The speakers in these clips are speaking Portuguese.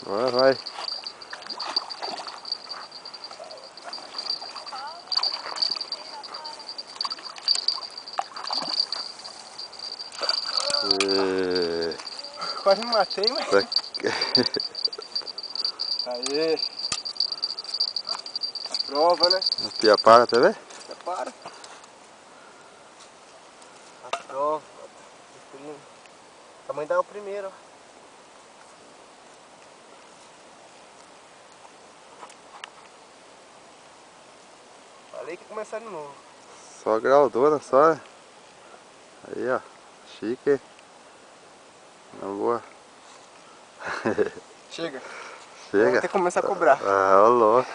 Vai, vai. Quase me matei, mas... Aê! A prova, né? A pia para, tá vendo? Já para. A prova. O tamanho da primeira, ó. Falei que ia começar de novo. Só graudona, só. Aí, ó. Chique. Na boa. Chega. Chega. Vou ter que começar a cobrar. Ah, ô louco.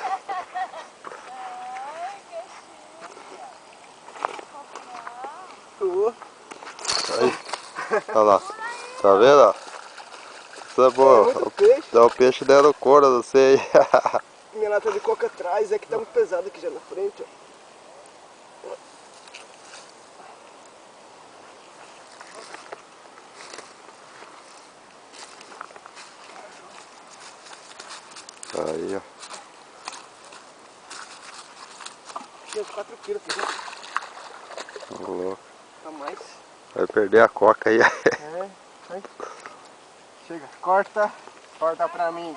Aí. Olha lá. Tá vendo, ó? Isso é bom. muito peixe. Dá o peixe dando cor, eu não sei. Minha lata de coca atrás, é que tá muito pesado aqui já na frente, ó. Aí, ó. Tinha 4 quilos, filho. Ô louco. Tá mais. Vai perder a coca aí. É, vai. Chega, corta. Corta pra mim.